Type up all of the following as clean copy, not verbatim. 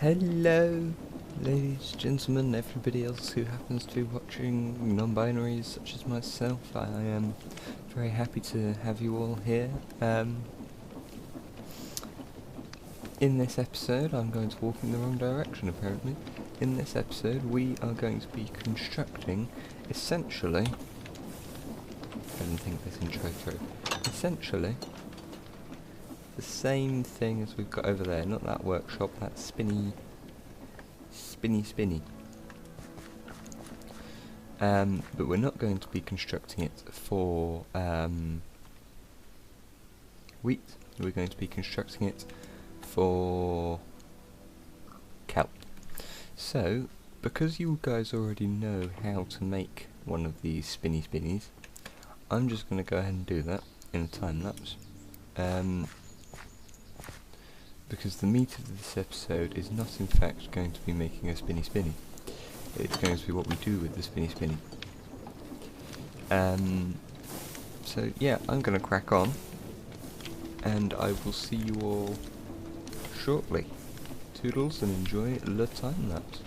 Hello, ladies, gentlemen, everybody else who happens to be watching non-binaries such as myself. I am very happy to have you all here. In this episode, I'm going to walk in the wrong direction apparently. In this episode, we are going to be constructing, essentially, I didn't think this intro through, essentially, the same thing as we've got over there, not that workshop, that spinny. But we're not going to be constructing it for wheat, we're going to be constructing it for kelp. So, because you guys already know how to make one of these spinnies, I'm just going to go ahead and do that in a time lapse. Because the meat of this episode is not in fact going to be making a spinny. It's going to be what we do with the spinny. So yeah, I'm going to crack on, and I will see you all shortly. Toodles, and enjoy the time lapse.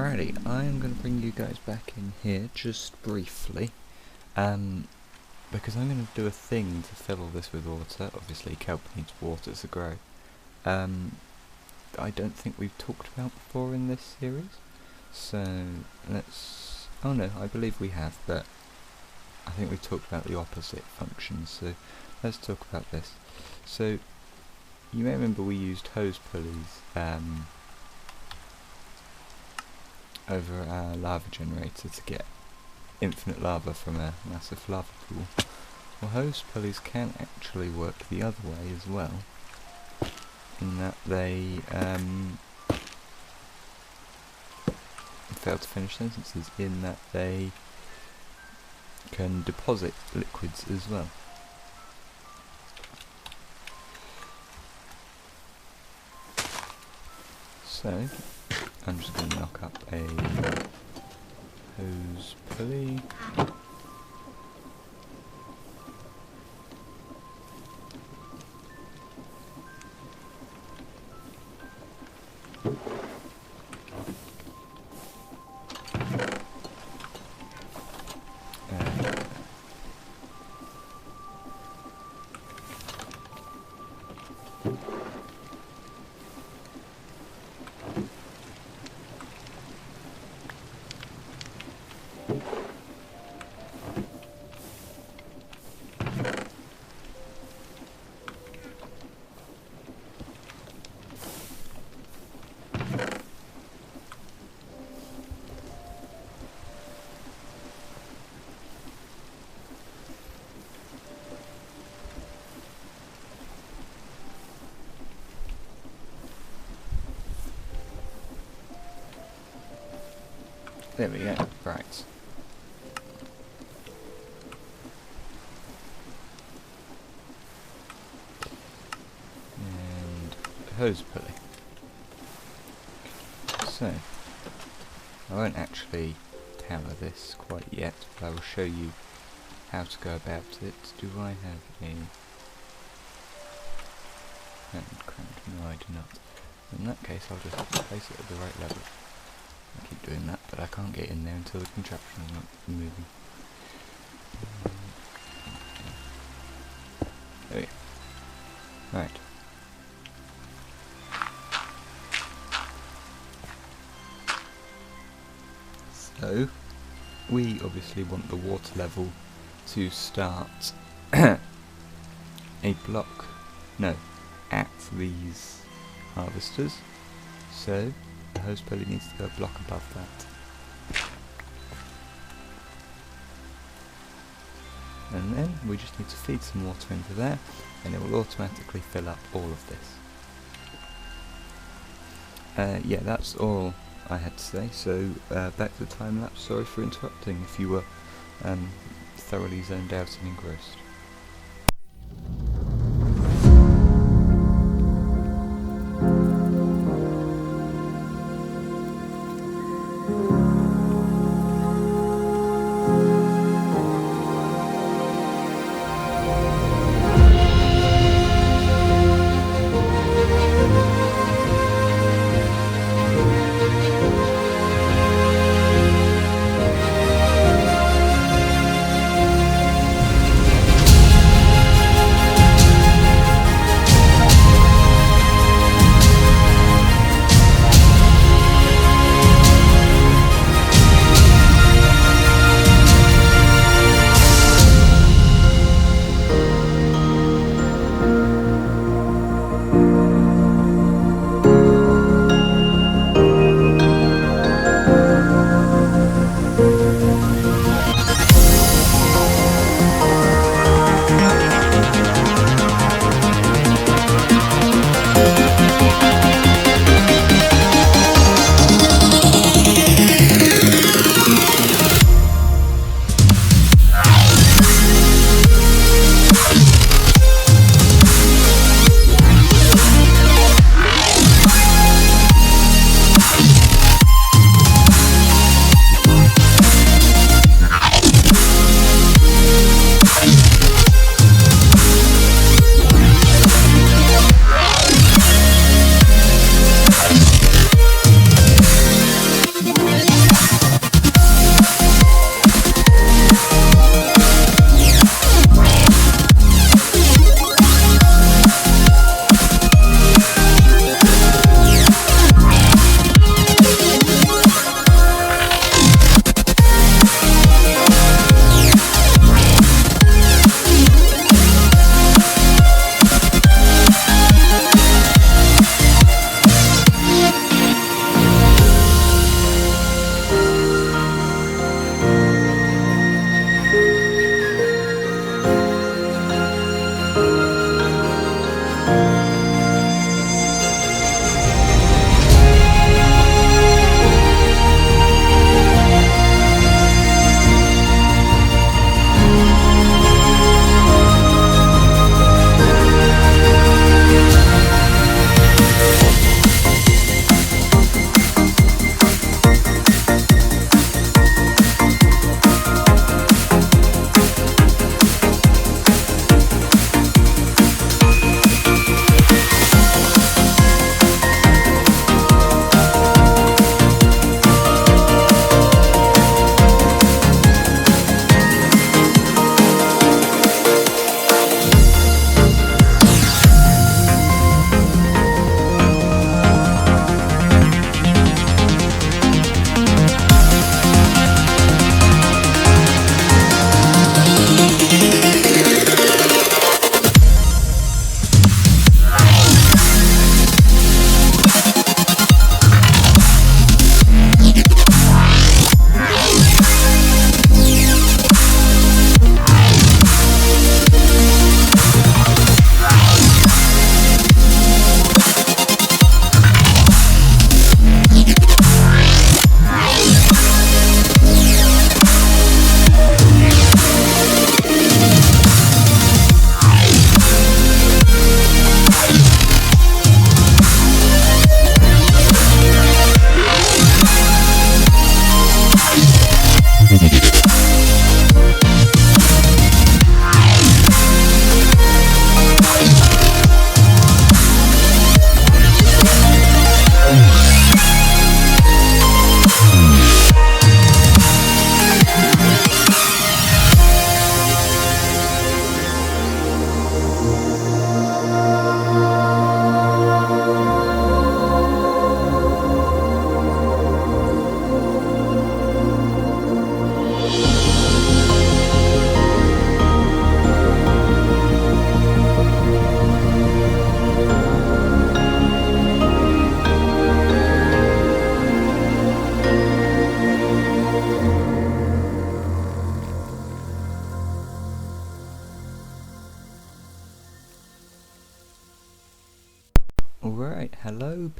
Alrighty, I am going to bring you guys back in here just briefly, because I'm going to do a thing to fill all this with water. Obviously kelp needs water to grow. I don't think we've talked about before in this series, so let's... oh no, I believe we have, but I think we've talked about the opposite functions, so let's talk about this. So, you may remember we used hose pulleys over our lava generator to get infinite lava from a massive lava pool. Well, hose pulleys can actually work the other way as well, in that they failed to finish sentences, in that they can deposit liquids as well. So I'm just going to knock up a hose pulley. There we go, right. And hose pulley. So, I won't actually power this quite yet, but I will show you how to go about it. Do I have a hand crank? No, I do not. In that case, I'll just place it at the right level. I keep doing that, but I can't get in there until the contraption is not moving. There we go. Right. So, we obviously want the water level to start a block, no, at these harvesters. So, the hose pulley needs to go a block above that. And then we just need to feed some water into there, and it will automatically fill up all of this. Yeah, that's all I had to say, so back to the time lapse. Sorry for interrupting if you were thoroughly zoned out and engrossed.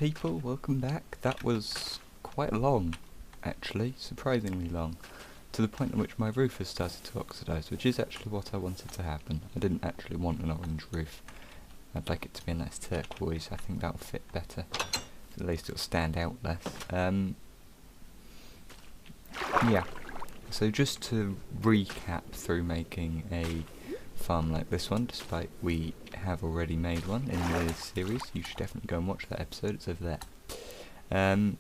people, welcome back. That was quite long, actually, surprisingly long, to the point at which my roof has started to oxidise, which is actually what I wanted to happen. I didn't actually want an orange roof. I'd like it to be a nice turquoise. I think that'll fit better. At least it'll stand out less. Yeah. So just to recap through making a farm like this one, despite we have already made one in this series, you should definitely go and watch that episode. It's over there.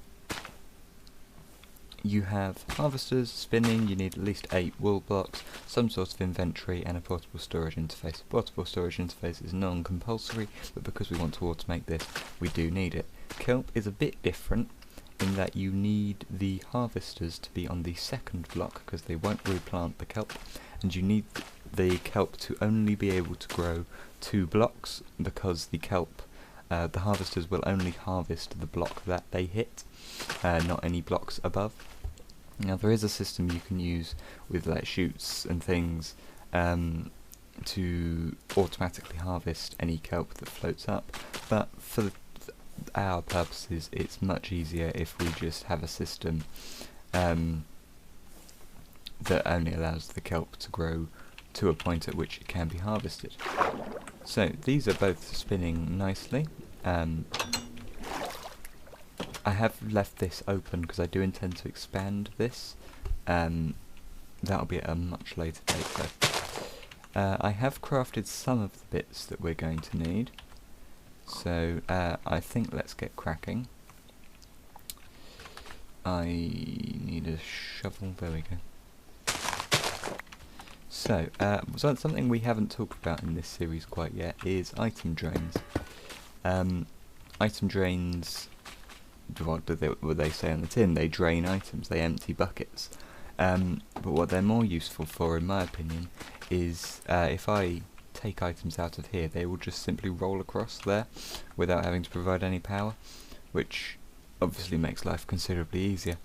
You have harvesters, spinning, you need at least 8 wool blocks, some sort of inventory, and a portable storage interface. Portable storage interface is non-compulsory, but because we want to automate this, we do need it. Kelp is a bit different in that you need the harvesters to be on the second block, because they won't replant the kelp, and you need the kelp to only be able to grow 2 blocks, because the kelp, the harvesters will only harvest the block that they hit, not any blocks above. Now there is a system you can use with like chutes and things to automatically harvest any kelp that floats up, but for our purposes it's much easier if we just have a system that only allows the kelp to grow to a point at which it can be harvested. So these are both spinning nicely. I have left this open because I do intend to expand this. That'll be at a much later date though. I have crafted some of the bits that we're going to need, so I think let's get cracking. I need a shovel, there we go. So, something we haven't talked about in this series quite yet is item drains. Item drains, what do they say on the tin? They drain items, they empty buckets. But what they're more useful for, in my opinion, is if I take items out of here, they will just simply roll across there without having to provide any power, which obviously makes life considerably easier.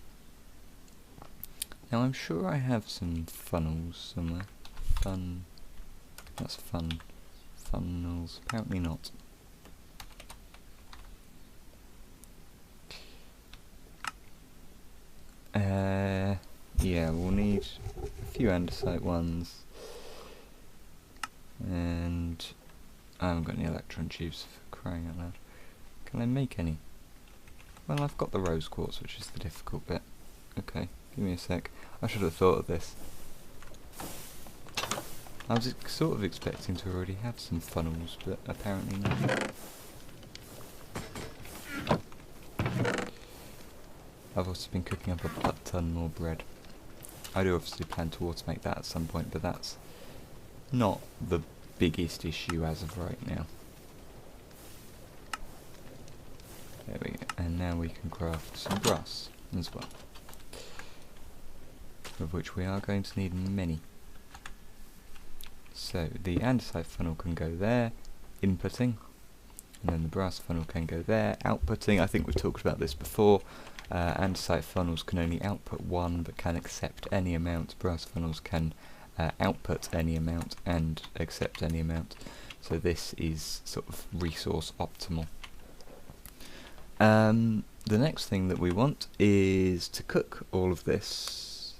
Now I'm sure I have some funnels somewhere. That's fun. Funnels, apparently not. Yeah, we'll need a few andesite ones, and I haven't got any electron tubes, for crying out loud. Can I make any? Well, I've got the rose quartz, which is the difficult bit. Okay, give me a sec. I should have thought of this. I was sort of expecting to already have some funnels, but apparently not. I've also been cooking up a ton more bread. I do obviously plan to automate that at some point, but that's not the biggest issue as of right now. There we go. And now we can craft some brass as well, of which we are going to need many. So the andesite funnel can go there, inputting, and then the brass funnel can go there, outputting. I think we've talked about this before. Andesite funnels can only output 1 but can accept any amount. Brass funnels can output any amount and accept any amount. So this is sort of resource optimal. The next thing that we want is to cook all of this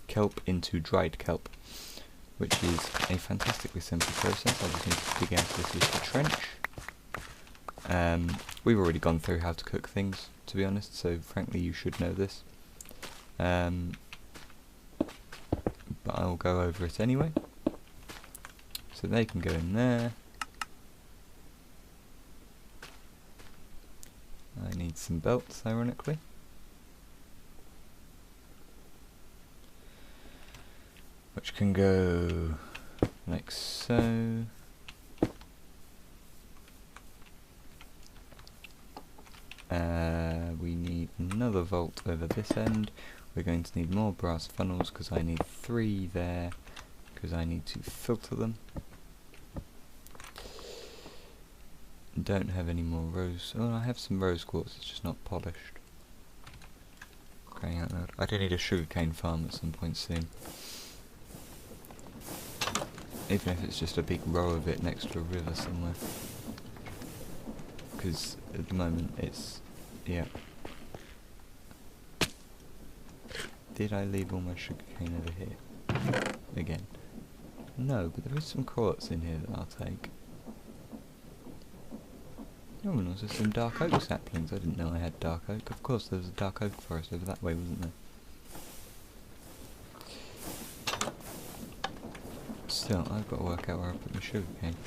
kelp into dried kelp, which is a fantastically simple process. I just need to dig out this little trench. We've already gone through how to cook things, to be honest, so frankly you should know this. But I'll go over it anyway. So they can go in there. I need some belts, ironically. Which can go like so. We need another vault over this end. We're going to need more brass funnels because I need 3 there, because I need to filter them. Don't have any more rose. Oh, I have some rose quartz, it's just not polished. Crying out loud. I do need a sugarcane farm at some point soon. Even if it's just a big row of it next to a river somewhere. because at the moment it's, yeah. Did I leave all my sugarcane over here? Again. No, but there is some quartz in here that I'll take. Oh, and also some dark oak saplings. I didn't know I had dark oak. Of course there was a dark oak forest over that way, wasn't there? Still, I've got to work out where I put my sugarcane.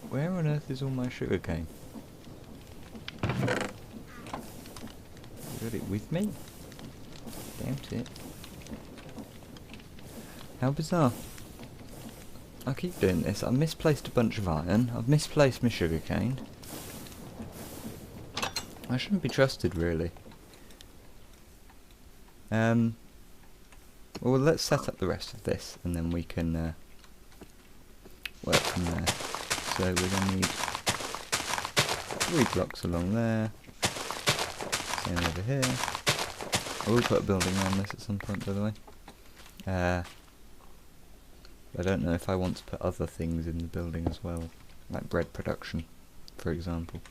Where on earth is all my sugarcane? Got it with me? Doubt it. How bizarre. I keep doing this. I've misplaced a bunch of iron. I've misplaced my sugarcane. I shouldn't be trusted, really. Well, let's set up the rest of this, and then we can work from there. So we're going to need 3 blocks along there. Same over here. I will put a building around this at some point, by the way. I don't know if I want to put other things in the building as well, like bread production, for example.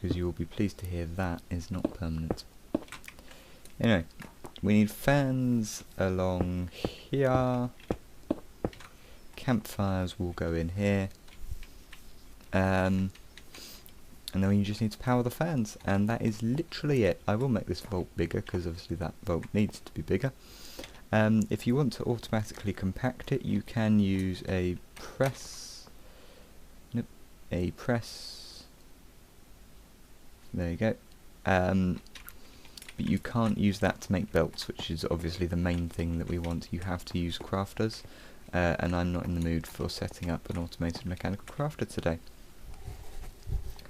Because you will be pleased to hear that is not permanent. Anyway, we need fans along here. Campfires will go in here. And then we just need to power the fans, and that is literally it. I will make this vault bigger, because obviously that vault needs to be bigger. If you want to automatically compact it, you can use a press. Nope, a press. There you go. But you can't use that to make belts, which is obviously the main thing that we want. You have to use crafters, and I'm not in the mood for setting up an automated mechanical crafter today.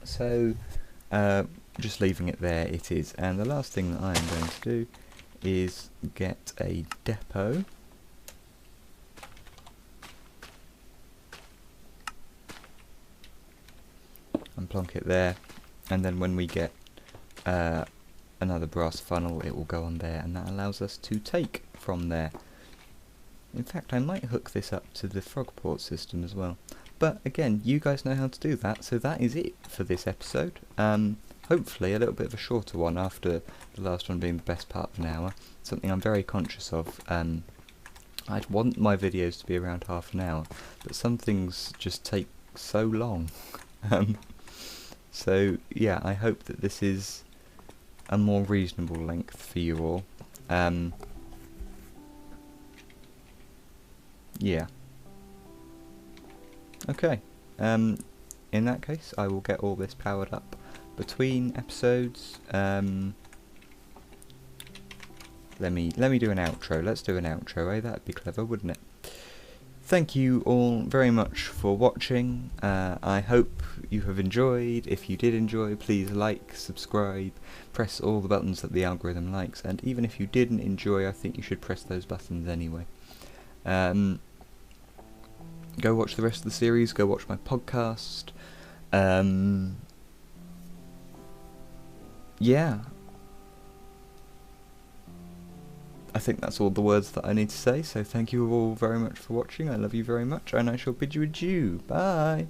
So, just leaving it there it is. And the last thing that I am going to do is get a depot. And plonk it there. And then when we get another brass funnel, it will go on there, and that allows us to take from there. In fact, I might hook this up to the Frogport system as well. But again, you guys know how to do that, so that is it for this episode. Hopefully a little bit of a shorter one after the last one being the best part of an hour. Something I'm very conscious of. I'd want my videos to be around half an hour, but some things just take so long. So yeah, I hope that this is a more reasonable length for you all. Yeah. Okay. In that case, I will get all this powered up between episodes. Let me do an outro. Let's do an outro, eh? That'd be clever, wouldn't it? Thank you all very much for watching. I hope you have enjoyed. If you did enjoy, please like, subscribe, press all the buttons that the algorithm likes, and even if you didn't enjoy, I think you should press those buttons anyway. Go watch the rest of the series, go watch my podcast. Yeah. I think that's all the words that I need to say, so thank you all very much for watching. I love you very much, and I shall bid you adieu. Bye!